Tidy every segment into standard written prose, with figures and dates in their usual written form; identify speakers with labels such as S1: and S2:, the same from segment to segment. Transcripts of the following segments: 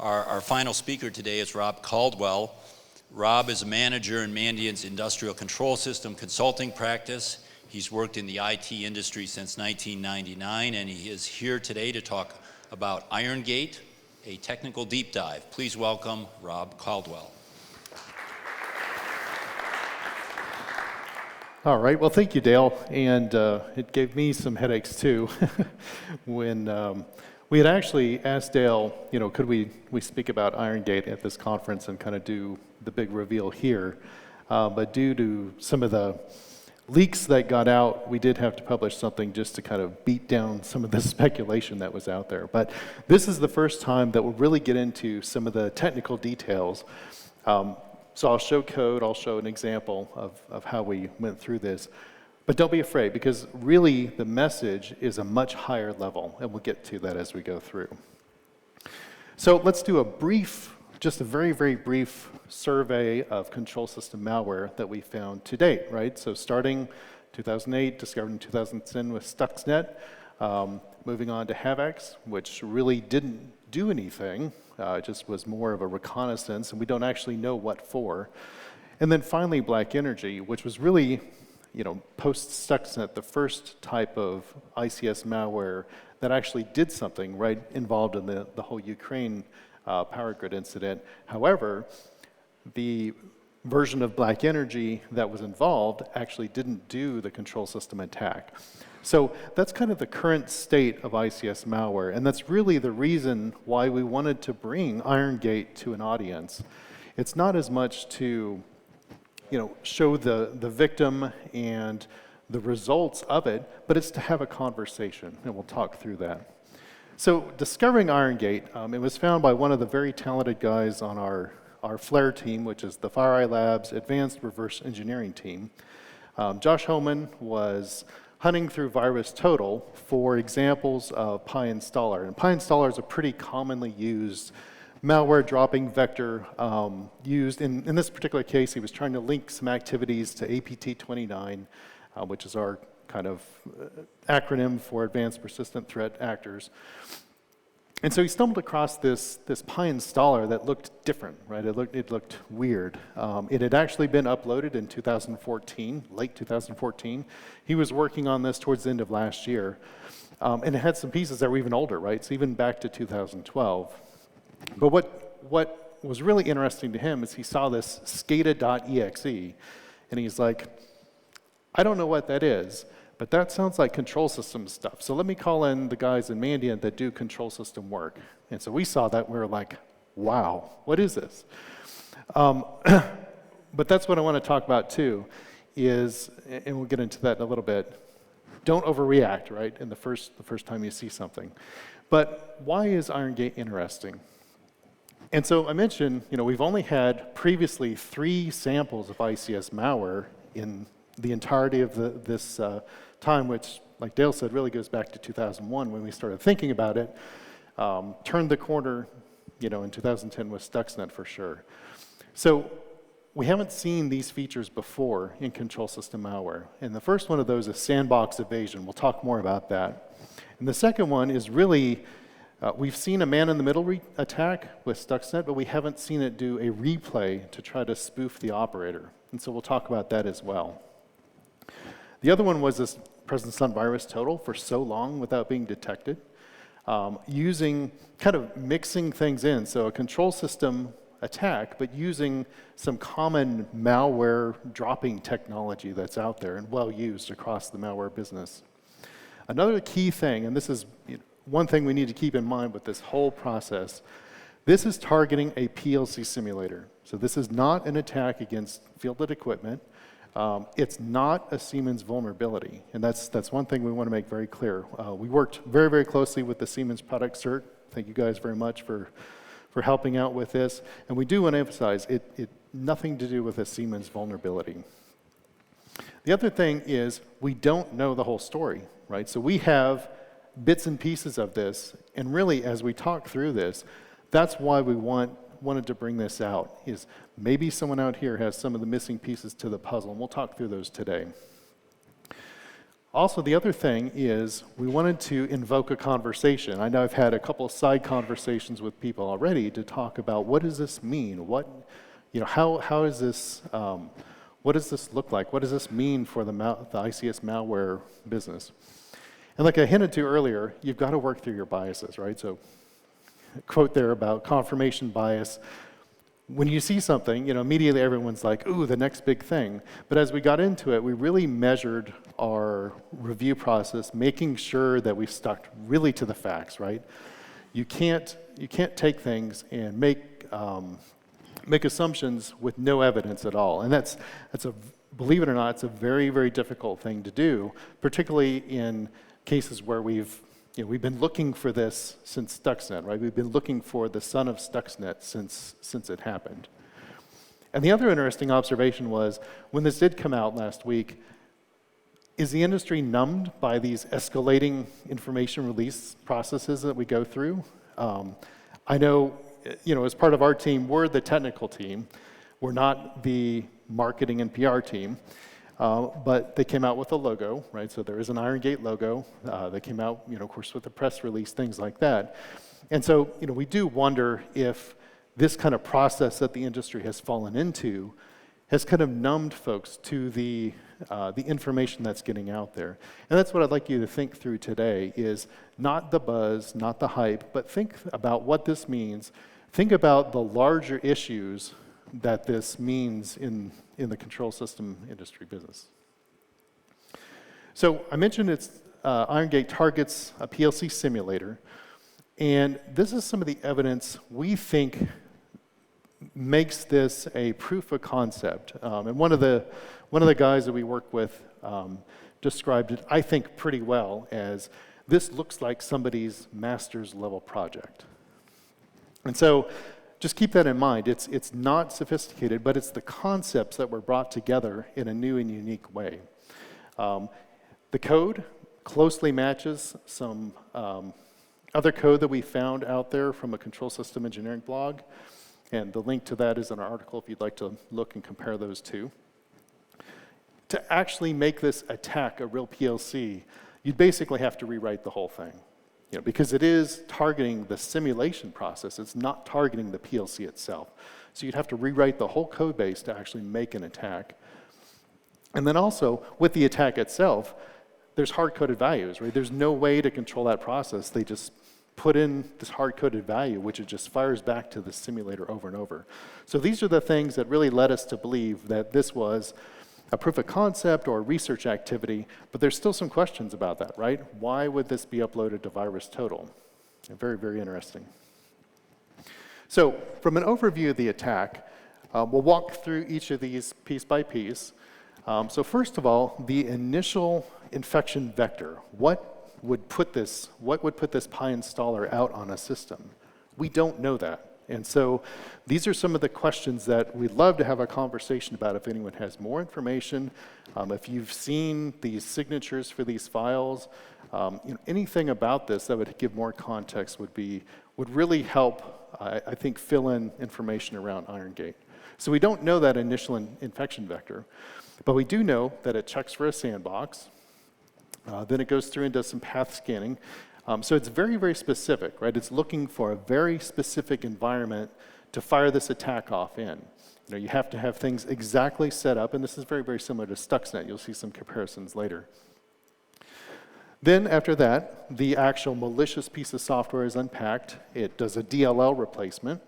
S1: Our final speaker today is Rob Caldwell. Rob is a manager in Mandiant's industrial control system consulting practice. He's worked in the IT industry since 1999, and he is here today to talk about IronGate, a technical deep dive. Please welcome Rob Caldwell.
S2: All right, well, thank you, Dale. And it gave me some headaches, too, when we had actually asked Dale, could we speak about IronGate at this conference and kind of do the big reveal here. But due to some of the leaks that got out, we did have to publish something just to kind of beat down some of the speculation that was out there. But this is the first time that we'll really get into some of the technical details. So I'll show code, I'll show an example of how we went through this. But don't be afraid, because really the message is a much higher level, and we'll get to that as we go through. So let's do just a very, very brief survey of control system malware that we found to date, right? So starting 2008, discovered in 2010 with Stuxnet, moving on to Havax, which really didn't do anything. It just was more of a reconnaissance, and we don't actually know what for. And then finally, Black Energy, which was really, post-Stuxnet, the first type of ICS malware that actually did something, right, involved in the whole Ukraine power grid incident. However, the version of Black Energy that was involved actually didn't do the control system attack. So that's kind of the current state of ICS malware, and that's really the reason why we wanted to bring IronGate to an audience. It's not as much to, show the victim and the results of it, but it's to have a conversation, and we'll talk through that. So discovering IronGate, it was found by one of the very talented guys on our Flare team, which is the FireEye Labs Advanced Reverse Engineering team. Josh Homan was hunting through VirusTotal for examples of PyInstaller. And PyInstaller is a pretty commonly used malware dropping vector used. In this particular case, he was trying to link some activities to APT29, which is our kind of acronym for Advanced Persistent Threat Actors. And so he stumbled across this PyInstaller that looked different, right? It looked weird. It had actually been uploaded in 2014, late 2014. He was working on this towards the end of last year. And it had some pieces that were even older, right? So even back to 2012. But what was really interesting to him is he saw this SCADA.exe, and he's like, I don't know what that is, but that sounds like control system stuff. So let me call in the guys in Mandiant that do control system work. And so we saw that, and we were like, wow, what is this? But that's what I want to talk about too, is, and we'll get into that in a little bit, don't overreact, right, in the first time you see something. But why is IronGate interesting? And so I mentioned, we've only had previously 3 samples of ICS malware in the entirety of this time, which, like Dale said, really goes back to 2001 when we started thinking about it. Turned the corner, in 2010 with Stuxnet for sure. So we haven't seen these features before in control system malware. And the first one of those is sandbox evasion. We'll talk more about that. And the second one is really, we've seen a man-in-the-middle attack with Stuxnet, but we haven't seen it do a replay to try to spoof the operator. And so we'll talk about that as well. The other one was this presence on VirusTotal for so long without being detected, using, kind of mixing things in. So a control system attack, but using some common malware dropping technology that's out there and well used across the malware business. Another key thing, and this is one thing we need to keep in mind with this whole process, this is targeting a PLC simulator. So this is not an attack against fielded equipment. It's not a Siemens vulnerability, and that's one thing we want to make very clear. We worked very, very closely with the Siemens product cert. Thank you guys very much for helping out with this. And we do want to emphasize it nothing to do with a Siemens vulnerability. The other thing is we don't know the whole story, right? So we have bits and pieces of this, and really as we talk through this, that's why we wanted to bring this out, is maybe someone out here has some of the missing pieces to the puzzle, and we'll talk through those today. Also, the other thing is we wanted to invoke a conversation. I know I've had a couple of side conversations with people already to talk about what does this mean? What, how is this, what does this look like? What does this mean for the ICS malware business? And like I hinted to earlier, you've got to work through your biases, right? So, quote there about confirmation bias. When you see something, immediately everyone's like, ooh, the next big thing. But as we got into it, we really measured our review process, making sure that we stuck really to the facts, right? You can't take things and make assumptions with no evidence at all. And that's believe it or not, it's a very, very difficult thing to do, particularly in cases where we've been looking for this since Stuxnet, right? We've been looking for the son of Stuxnet since it happened. And the other interesting observation was, when this did come out last week, is the industry numbed by these escalating information release processes that we go through? I know, as part of our team, we're the technical team. We're not the marketing and PR team. But they came out with a logo, right? So there is an IronGate logo. They came out, of course, with a press release, things like that. And so, we do wonder if this kind of process that the industry has fallen into has kind of numbed folks to the information that's getting out there. And that's what I'd like you to think through today is not the buzz, not the hype, but think about what this means. Think about the larger issues that this means in the control system industry business. So I mentioned IronGate targets a PLC simulator, and this is some of the evidence we think makes this a proof of concept. And one of the guys that we work with described it, I think, pretty well as this looks like somebody's master's level project. And so just keep that in mind. It's not sophisticated, but it's the concepts that were brought together in a new and unique way. The code closely matches some other code that we found out there from a control system engineering blog, and the link to that is in our article if you'd like to look and compare those two. To actually make this attack a real PLC, you'd basically have to rewrite the whole thing. Because it is targeting the simulation process, it's not targeting the PLC itself. So you'd have to rewrite the whole code base to actually make an attack. And then also, with the attack itself, there's hard-coded values, right? There's no way to control that process. They just put in this hard-coded value, which it just fires back to the simulator over and over. So these are the things that really led us to believe that this was a proof of concept or a research activity, but there's still some questions about that, right? Why would this be uploaded to VirusTotal? Very, very interesting. So from an overview of the attack, we'll walk through each of these piece by piece. So first of all, the initial infection vector. What would put this Pi installer out on a system? We don't know that. And so these are some of the questions that we'd love to have a conversation about if anyone has more information. If you've seen these signatures for these files, anything about this that would give more context would really help, I think, fill in information around IronGate. So we don't know that initial infection vector, but we do know that it checks for a sandbox. Then it goes through and does some path scanning. So it's very, very specific, right? It's looking for a very specific environment to fire this attack off in. You have to have things exactly set up, and this is very, very similar to Stuxnet. You'll see some comparisons later. Then after that, the actual malicious piece of software is unpacked. It does a DLL replacement.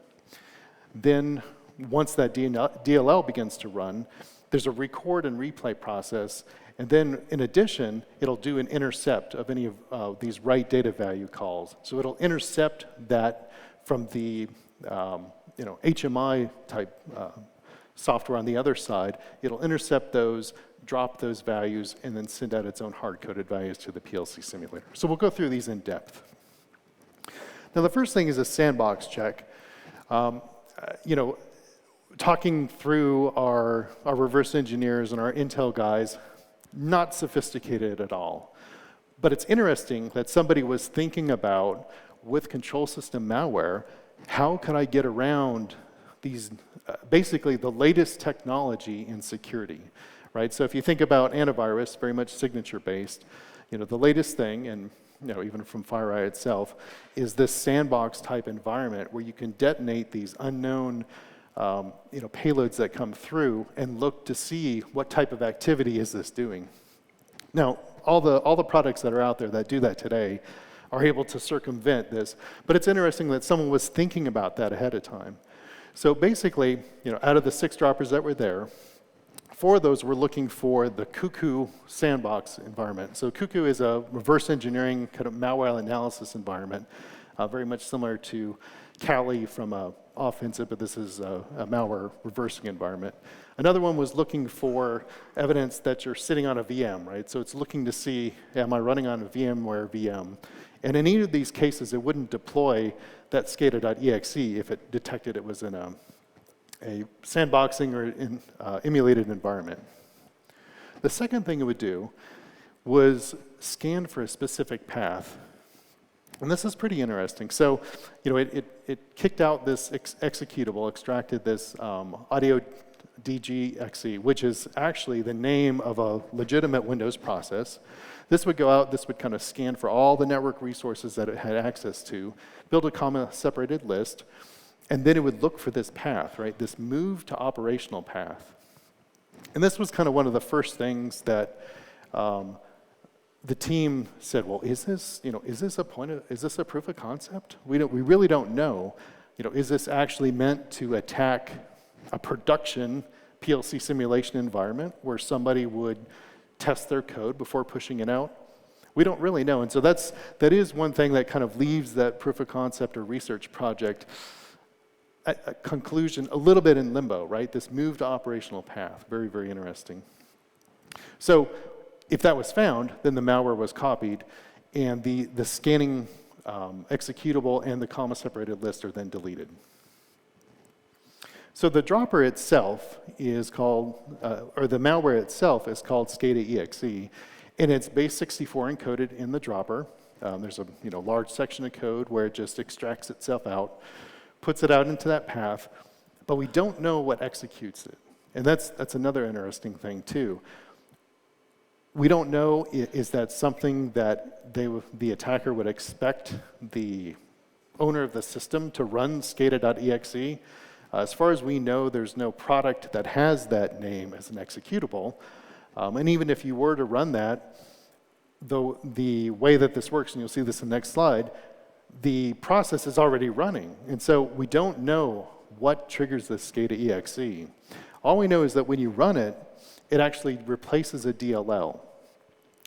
S2: Then once that DLL begins to run, there's a record and replay process. And then, in addition, it'll do an intercept of any of these write data value calls. So it'll intercept that from the HMI type software on the other side. It'll intercept those, drop those values, and then send out its own hard-coded values to the PLC simulator. So we'll go through these in depth. Now, the first thing is a sandbox check. Talking through our reverse engineers and our Intel guys, not sophisticated at all. But it's interesting that somebody was thinking about, with control system malware, how can I get around these, basically the latest technology in security, right? So if you think about antivirus, very much signature-based, the latest thing, and even from FireEye itself, is this sandbox-type environment where you can detonate these unknown payloads that come through and look to see what type of activity is this doing. Now, all the products that are out there that do that today are able to circumvent this, but it's interesting that someone was thinking about that ahead of time. So basically, out of the 6 droppers that were there, 4 of those were looking for the Cuckoo sandbox environment. So Cuckoo is a reverse engineering kind of malware analysis environment, very much similar to Kali from offensive, but this is a malware reversing environment. Another one was looking for evidence that you're sitting on a VM, right? So it's looking to see, am I running on a VMware VM? And in either of these cases, it wouldn't deploy that SCADA.exe if it detected it was in a sandboxing or emulated environment. The second thing it would do was scan for a specific path. And this is pretty interesting. So, it kicked out this executable, extracted this audio DGXE, which is actually the name of a legitimate Windows process. This would go out, this would kind of scan for all the network resources that it had access to, build a comma-separated list, and then it would look for this path, right? This move to operational path. And this was kind of one of the first things that the team said, well, is this a proof of concept? We really don't know. Is this actually meant to attack a production PLC simulation environment where somebody would test their code before pushing it out? We don't really know. And so that is one thing that kind of leaves that proof of concept or research project at a conclusion a little bit in limbo, right? This move to operational path, very, very interesting. So if that was found, then the malware was copied, and the scanning executable and the comma-separated list are then deleted. So the dropper itself is called, or the malware itself is called SCADA.exe, and it's base 64 encoded in the dropper. There's a large section of code where it just extracts itself out, puts it out into that path, but we don't know what executes it. And that's another interesting thing too. We don't know, is that something that the attacker would expect the owner of the system to run SCADA.exe? As far as we know, there's no product that has that name as an executable. And even if you were to run that, the way that this works, and you'll see this in the next slide, the process is already running. And so we don't know what triggers the SCADA.exe. All we know is that when you run it, it actually replaces a DLL.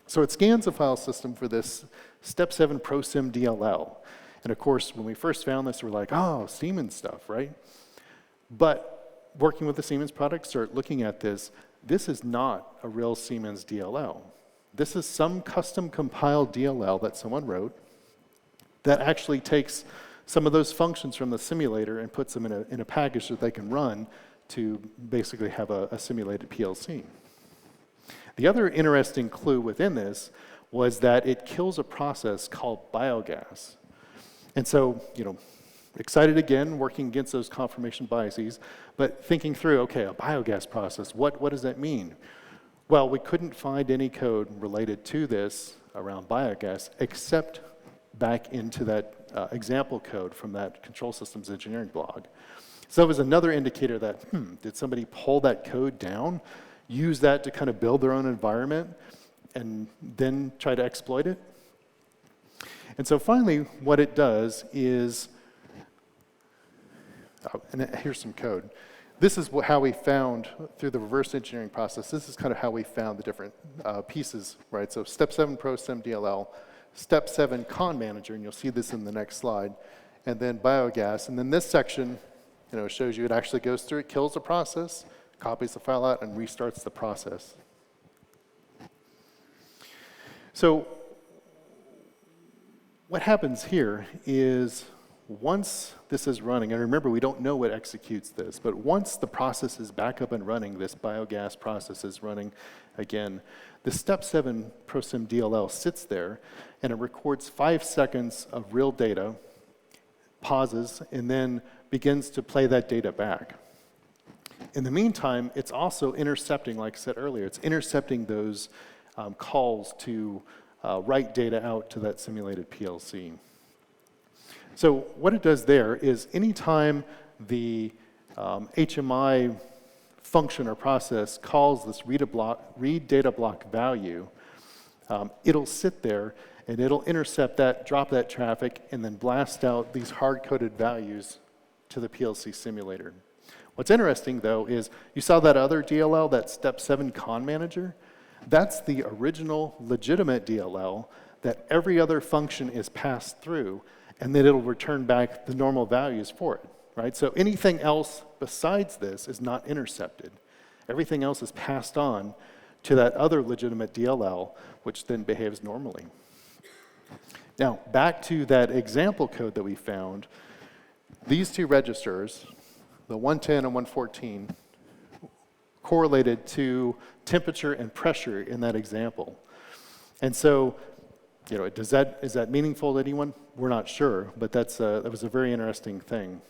S2: So it scans the file system for this Step 7 ProSim DLL. And of course, when we first found this, we're like, oh, Siemens stuff, right? But working with the Siemens product, start looking at this. This is not a real Siemens DLL. This is some custom compiled DLL that someone wrote that actually takes some of those functions from the simulator and puts them in a package that they can run to basically have a simulated PLC. The other interesting clue within this was that it kills a process called biogas. And so, excited again, working against those confirmation biases, but thinking through, okay, a biogas process, what does that mean? Well, we couldn't find any code related to this around biogas except back into that example code from that control systems engineering blog. So that was another indicator that, did somebody pull that code down, use that to kind of build their own environment, and then try to exploit it? And so finally, what it does is, and here's some code. This is how we found, through the reverse engineering process, this is kind of how we found the different pieces, right? So Step 7 ProSim DLL, Step 7 Con Manager, and you'll see this in the next slide, and then biogas. And then this section, shows you it actually goes through, it kills the process, copies the file out, and restarts the process. So what happens here is once this is running, and remember, we don't know what executes this, but once the process is back up and running, this biogas process is running again, the Step 7 ProSim DLL sits there, and it records 5 seconds of real data, pauses, and then begins to play that data back. In the meantime, it's also intercepting, like I said earlier, it's intercepting those calls to write data out to that simulated PLC. So what it does there is anytime the HMI function or process calls this read data block value, it'll sit there and it'll intercept that, drop that traffic, and then blast out these hard-coded values to the PLC simulator. What's interesting, though, is you saw that other DLL, that Step 7 Con Manager? That's the original legitimate DLL that every other function is passed through, and then it'll return back the normal values for it, right? So anything else besides this is not intercepted. Everything else is passed on to that other legitimate DLL, which then behaves normally. Now, back to that example code that we found, these two registers, the 110 and 114, correlated to temperature and pressure in that example. And so, you know, is that meaningful to anyone? We're not sure, but that was a very interesting thing.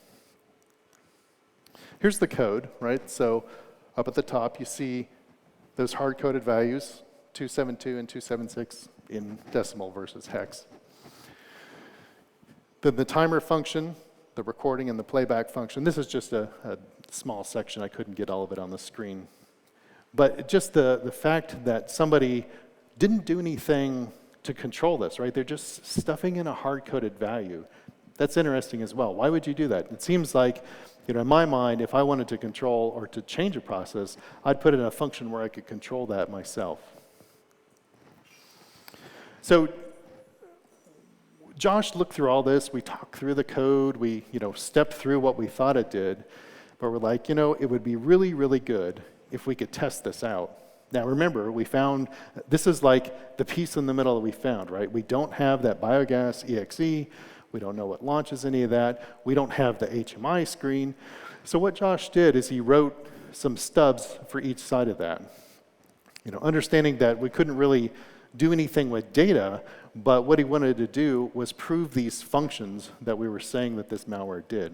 S2: Here's the code, right? So up at the top, you see those hard-coded values, 272 and 276 in decimal versus hex. Then the timer function, the recording and the playback function. This is just a small section. I couldn't get all of it on the screen. But just the fact that somebody didn't do anything to control this, right? They're just stuffing in a hard-coded value. That's interesting as well. Why would you do that? It seems like, you know, in my mind, if I wanted to control or to change a process, I'd put in a function where I could control that myself. So Josh looked through all this. We talked through the code. We, you know, stepped through what we thought it did. But we're like, you know, it would be really, really good if we could test this out. Now remember, we found, this is like the piece in the middle that we found, right? We don't have that biogas EXE. We don't know what launches any of that. We don't have the HMI screen. So what Josh did is he wrote some stubs for each side of that. You know, understanding that we couldn't really do anything with data, but what he wanted to do was prove these functions that we were saying that this malware did.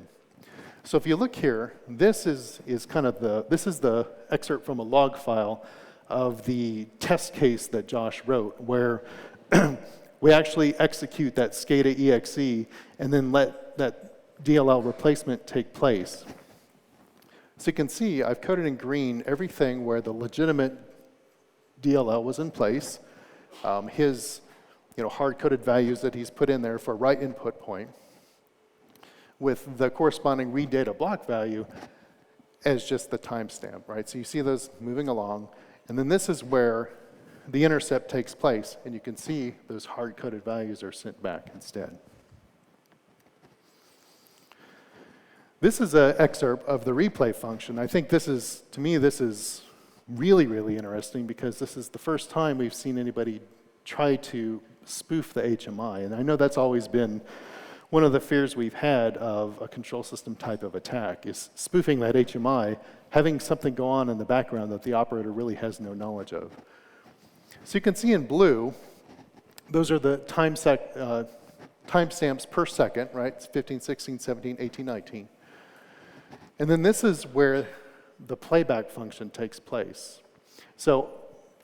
S2: So if you look here, this is the excerpt from a log file of the test case that Josh wrote, where we actually execute that SCADA EXE and then let that DLL replacement take place. So you can see I've coded in green everything where the legitimate DLL was in place, his hard-coded values that he's put in there for write input point, with the corresponding read data block value as just the timestamp, right? So you see those moving along, and then this is where the intercept takes place, and you can see those hard-coded values are sent back instead. This is an excerpt of the replay function. I think this is, to me, this is really, really interesting because this is the first time we've seen anybody try to spoof the HMI, and I know that's always been one of the fears we've had of a control system type of attack is spoofing that HMI, having something go on in the background that the operator really has no knowledge of. So you can see in blue, those are the timestamps per second, right? It's 15, 16, 17, 18, 19. And then this is where the playback function takes place. So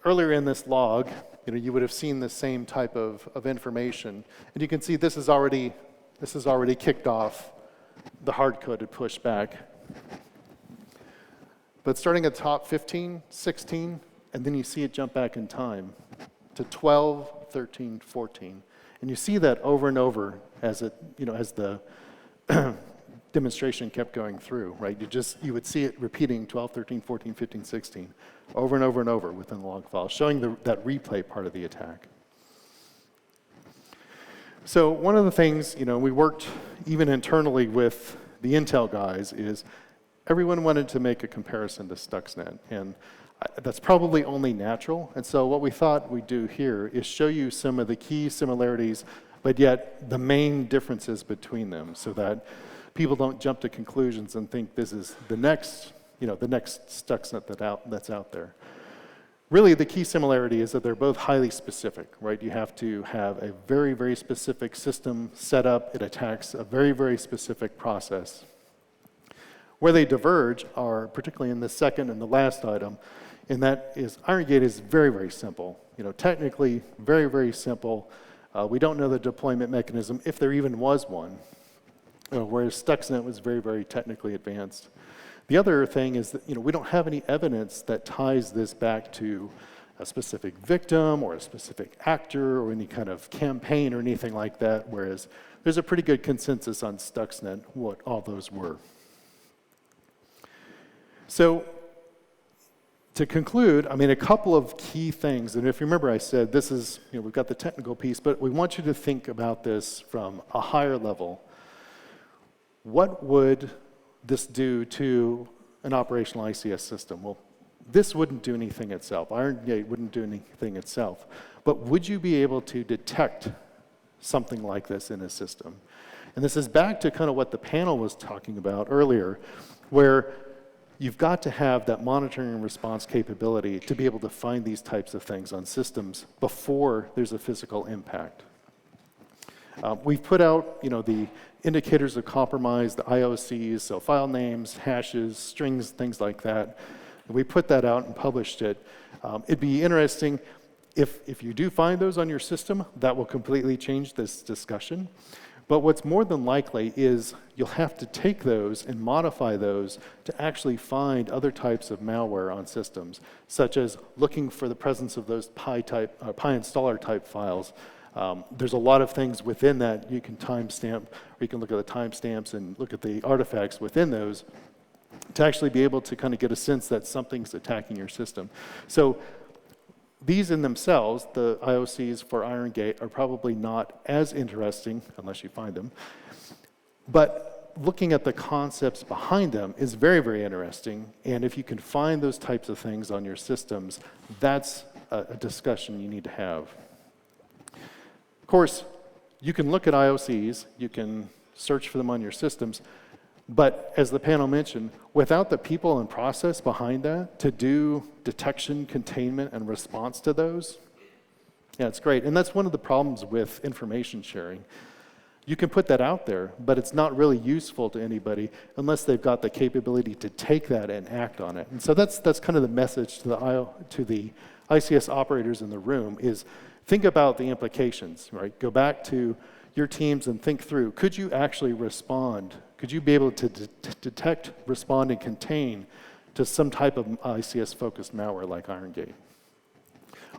S2: earlier in this log, you would have seen the same type of information. And you can see this has already kicked off the hard-coded pushback. But starting at the top 15, 16, and then you see it jump back in time to 12, 13, 14. And you see that over and over as as the demonstration kept going through, right? You would see it repeating 12, 13, 14, 15, 16, over and over and over within the log file, showing that replay part of the attack. So one of the things, we worked even internally with the Intel guys is everyone wanted to make a comparison to Stuxnet, and that's probably only natural. And so what we thought we'd do here is show you some of the key similarities, but yet the main differences between them so that people don't jump to conclusions and think this is the next Stuxnet that's out there. Really, the key similarity is that they're both highly specific, right? You have to have a very, very specific system set up. It attacks a very, very specific process. Where they diverge are particularly in the second and the last item, and that is IronGate is very, very simple. Technically very, very simple. We don't know the deployment mechanism, if there even was one, whereas Stuxnet was very, very technically advanced. The other thing is that we don't have any evidence that ties this back to a specific victim or a specific actor or any kind of campaign or anything like that, whereas there's a pretty good consensus on Stuxnet what all those were. So to conclude, a couple of key things, and if you remember I said this is, we've got the technical piece, but we want you to think about this from a higher level. What would this do to an operational ICS system? Well, this wouldn't do anything itself. IronGate wouldn't do anything itself. But would you be able to detect something like this in a system? And this is back to kind of what the panel was talking about earlier, where you've got to have that monitoring and response capability to be able to find these types of things on systems before there's a physical impact. We've put out, the indicators of compromise, the IOCs, so file names, hashes, strings, things like that. We put that out and published it. It'd be interesting if you do find those on your system, that will completely change this discussion. But what's more than likely is you'll have to take those and modify those to actually find other types of malware on systems, such as looking for the presence of those PI installer type files. There's a lot of things within that you can timestamp, or you can look at the timestamps and look at the artifacts within those to actually be able to kind of get a sense that something's attacking your system. So these in themselves, the IOCs for IronGate, are probably not as interesting, unless you find them. But looking at the concepts behind them is very, very interesting. And if you can find those types of things on your systems, that's a discussion you need to have. Of course, you can look at IOCs, you can search for them on your systems, but as the panel mentioned, without the people and process behind that to do detection, containment, and response to those, yeah, it's great. And that's one of the problems with information sharing. You can put that out there, but it's not really useful to anybody unless they've got the capability to take that and act on it. And so that's kind of the message to the ICS operators in the room is think about the implications, right? Go back to your teams and think through, could you actually respond? Could you be able to detect, respond, and contain to some type of ICS-focused malware like IronGate?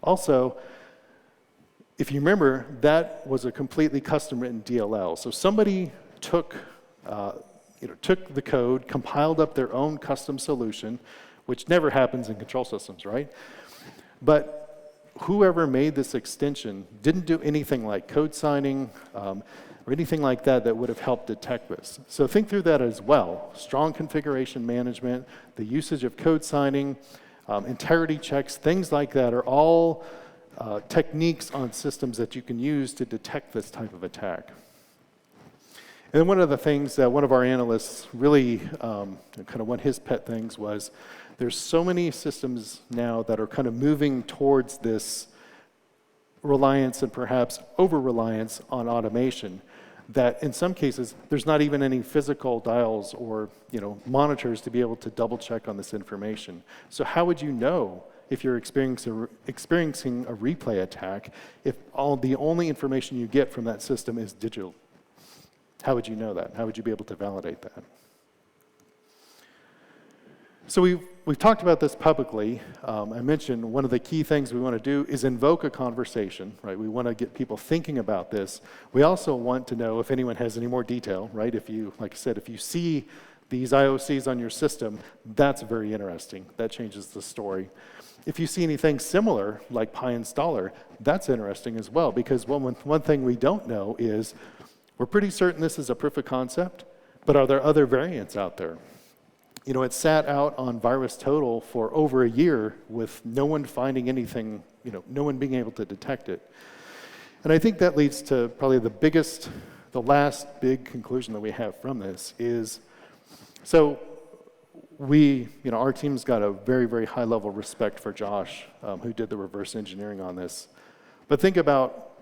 S2: Also, if you remember, that was a completely custom-written DLL. So somebody took the code, compiled up their own custom solution, which never happens in control systems, right? But whoever made this extension didn't do anything like code signing or anything like that that would have helped detect this. So think through that as well. Strong configuration management, the usage of code signing, integrity checks, things like that are all techniques on systems that you can use to detect this type of attack. And then one of the things that one of our analysts really, kind of one of his pet things was, there's so many systems now that are kind of moving towards this reliance and perhaps over-reliance on automation that in some cases, there's not even any physical dials or monitors to be able to double check on this information. So how would you know if you're experiencing a replay attack if the only information you get from that system is digital? How would you know that? How would you be able to validate that? So we've talked about this publicly. I mentioned one of the key things we want to do is invoke a conversation, right? We want to get people thinking about this. We also want to know if anyone has any more detail, right? If you, like I said, if you see these IOCs on your system, that's very interesting. That changes the story. If you see anything similar, like PI installer, that's interesting as well, because one thing we don't know is we're pretty certain this is a proof of concept, but are there other variants out there? It sat out on VirusTotal for over a year with no one finding anything, no one being able to detect it. And I think that leads to probably the last big conclusion that we have from this is, so our team's got a very, very high level of respect for Josh, who did the reverse engineering on this. But think about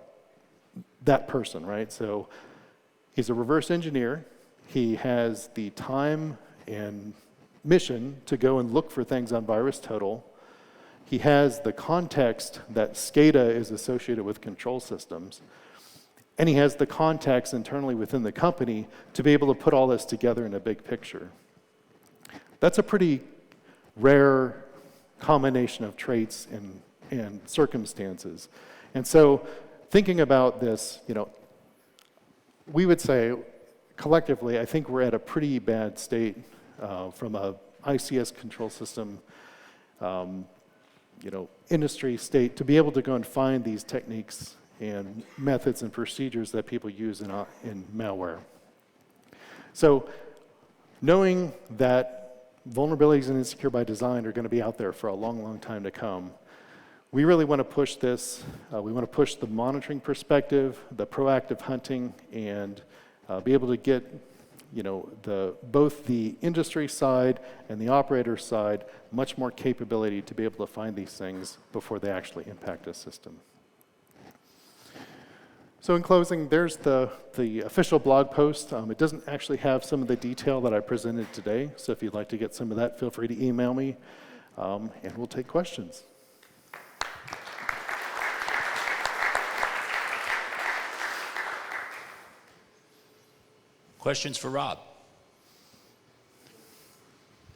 S2: that person, right? So he's a reverse engineer. He has the time and mission to go and look for things on VirusTotal. He has the context that SCADA is associated with control systems. And he has the context internally within the company to be able to put all this together in a big picture. That's a pretty rare combination of traits and circumstances. And so thinking about this, we would say collectively, I think we're at a pretty bad state from a ICS control system industry state to be able to go and find these techniques and methods and procedures that people use in malware. So knowing that vulnerabilities and insecure by design are going to be out there for a long, long time to come, we really want to push this. We want to push the monitoring perspective, the proactive hunting, and be able to get both the industry side and the operator side much more capability to be able to find these things before they actually impact a system. So in closing, there's the official blog post. It doesn't actually have some of the detail that I presented today, so if you'd like to get some of that, feel free to email me, and we'll take questions.
S1: Questions for Rob?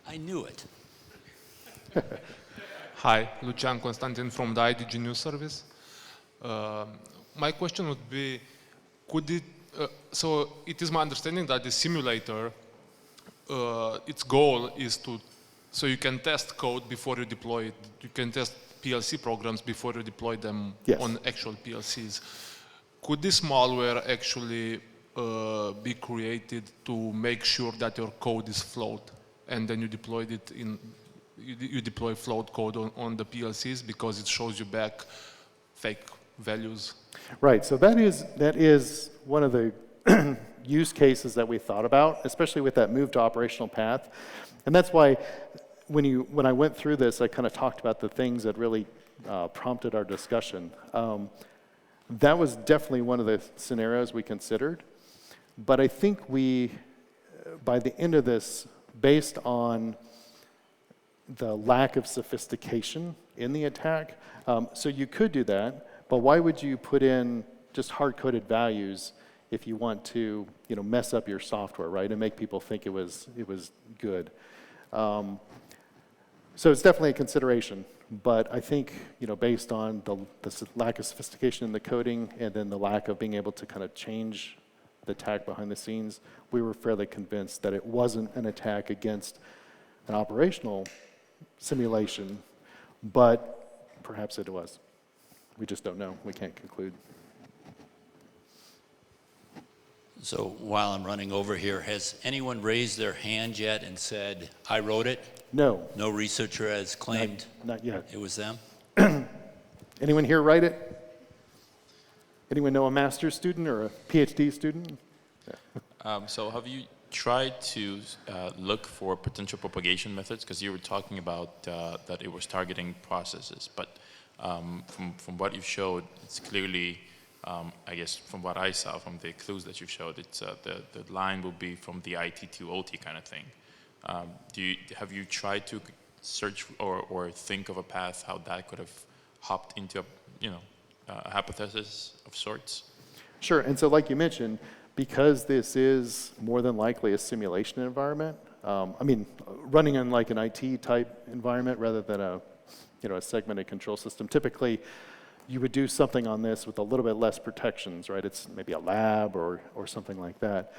S1: I knew it.
S3: Hi, Lucian Constantin from the IDG News Service. My question would be, so it is my understanding that the simulator, its goal is so you can test code before you deploy it. You can test PLC programs before you deploy them on actual PLCs. Could this malware actually be created to make sure that your code is flawed, and then you deploy flawed code on the PLCs because it shows you back fake values?
S2: Right, so that is one of the use cases that we thought about, especially with that move to operational path. And that's why when I went through this, I kind of talked about the things that really prompted our discussion. That was definitely one of the scenarios we considered. But I think by the end of this, based on the lack of sophistication in the attack, so you could do that, but why would you put in just hard-coded values if you want to, mess up your software, right, and make people think it was good? So it's definitely a consideration, but I think, based on the lack of sophistication in the coding and then the lack of being able to kind of change the attack behind the scenes, we were fairly convinced that it wasn't an attack against an operational simulation, but perhaps it was. We just don't know. We can't conclude.
S1: So while I'm running over here, has anyone raised their hand yet and said, I wrote it?
S2: No.
S1: No researcher has claimed
S2: Not yet.
S1: it was them?
S2: Anyone here write it? Anyone know a master's student or a PhD student? Yeah.
S4: So have you tried to look for potential propagation methods? Because you were talking about that it was targeting processes, but from what you showed, it's clearly, I guess from what I saw from the clues that you showed, it's the line will be from the IT to OT kind of thing. Have you tried to search or think of a path how that could have hopped into a hypothesis of sorts?
S2: Sure, and so like you mentioned, because this is more than likely a simulation environment, running in like an IT type environment rather than a segmented control system, typically you would do something on this with a little bit less protections, right? It's maybe a lab or something like that.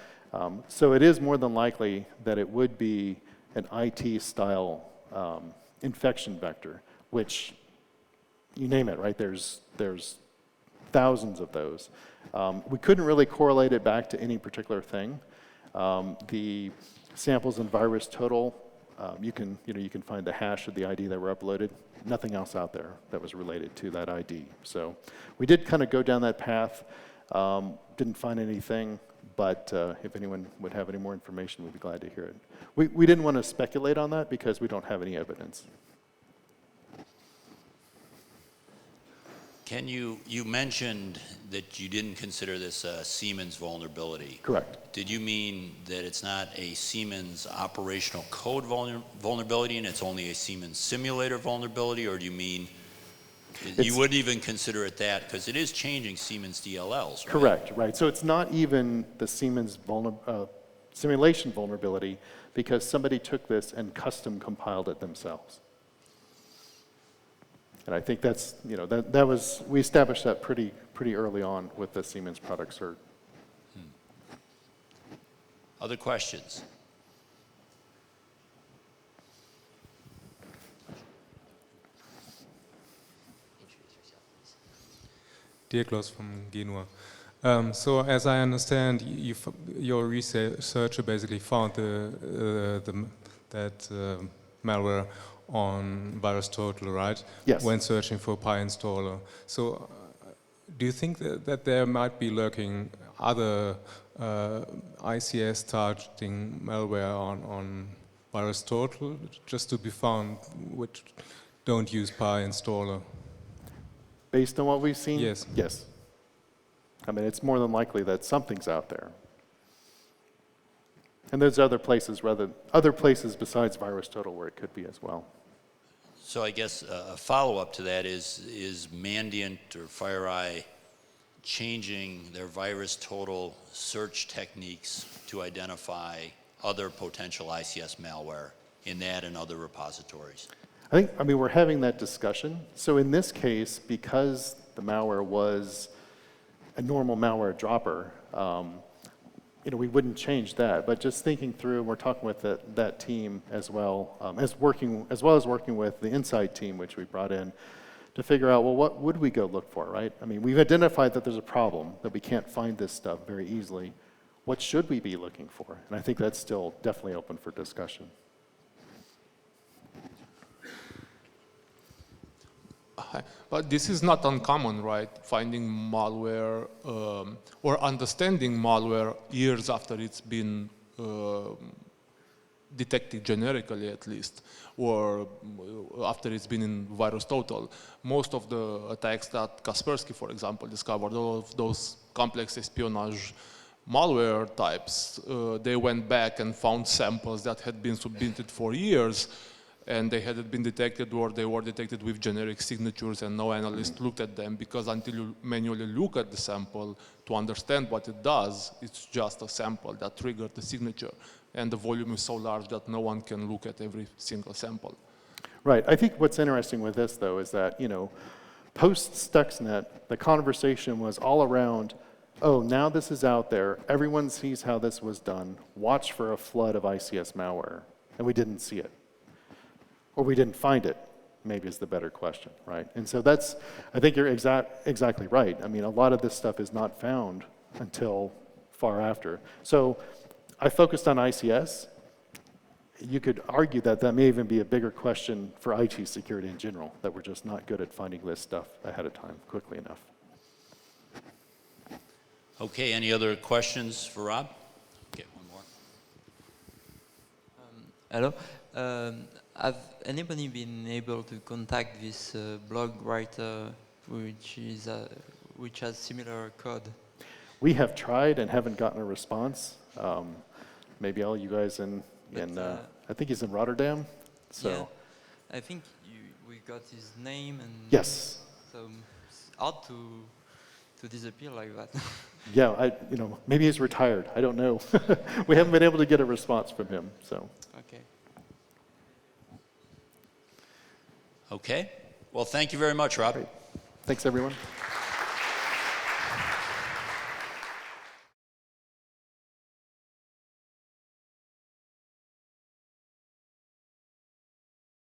S2: So it is more than likely that it would be an IT style infection vector, which you name it, right? There's thousands of those. We couldn't really correlate it back to any particular thing. The samples in VirusTotal, you can find the hash of the ID that were uploaded. Nothing else out there that was related to that ID. So we did kind of go down that path. Didn't find anything, but if anyone would have any more information, we'd be glad to hear it. We didn't want to speculate on that because we don't have any evidence.
S1: You mentioned that you didn't consider this a Siemens vulnerability.
S2: Correct.
S1: Did you mean that it's not a Siemens operational code vulnerability and it's only a Siemens simulator vulnerability, or do you mean you wouldn't even consider it that because it is changing Siemens DLLs, right?
S2: Correct, right. So it's not even the Siemens simulation vulnerability because somebody took this and custom compiled it themselves. And I think that's, that was, we established that pretty early on with the Siemens product cert.
S1: Other questions?
S5: Dear Klaus from Genua. So as I understand, your researcher basically found that malware on VirusTotal, right?
S2: Yes.
S5: When searching for PyInstaller. So do you think that there might be lurking other ICS targeting malware on VirusTotal just to be found which don't use PyInstaller?
S2: Based on what we've seen?
S5: Yes.
S2: Yes. I mean, it's more than likely that something's out there. And there's other places besides VirusTotal where it could be as well.
S1: So I guess a follow-up to that is Mandiant or FireEye changing their VirusTotal search techniques to identify other potential ICS malware in that and other repositories?
S2: I mean, we're having that discussion. So in this case, because the malware was a normal malware dropper, we wouldn't change that. But just thinking through, we're talking with that team as well as working with the Insight team, which we brought in, to figure out, well, what would we go look for, right? I mean, we've identified that there's a problem, that we can't find this stuff very easily. What should we be looking for? And I think that's still definitely open for discussion.
S3: But this is not uncommon, right? Finding malware or understanding malware years after it's been detected generically, at least, or after it's been in VirusTotal. Most of the attacks that Kaspersky, for example, discovered, all of those complex espionage malware types, they went back and found samples that had been submitted for years, and they hadn't been detected, or they were detected with generic signatures, and no analyst looked at them, because until you manually look at the sample to understand what it does, it's just a sample that triggered the signature, and the volume is so large that no one can look at every single sample.
S2: Right. I think what's interesting with this, though, is that, post Stuxnet, the conversation was all around, oh, now this is out there, everyone sees how this was done, watch for a flood of ICS malware, and we didn't see it. Or we didn't find it, maybe is the better question, right? And so I think you're exactly right. I mean, a lot of this stuff is not found until far after. So I focused on ICS. You could argue that may even be a bigger question for IT security in general, that we're just not good at finding this stuff ahead of time quickly enough.
S1: Okay, any other questions for Rob? Okay, one more.
S6: Hello. Have anybody been able to contact this blog writer which has similar code?
S2: We have tried and haven't gotten a response. Maybe all you guys I think he's in Rotterdam. So
S6: yeah, I think we got his name and
S2: yes.
S6: So it's hard to disappear like that.
S2: Yeah, maybe he's retired. I don't know. We haven't been able to get a response from him. So.
S6: Okay.
S1: Okay. Well, thank you very much, Rob.
S2: Great. Thanks, everyone.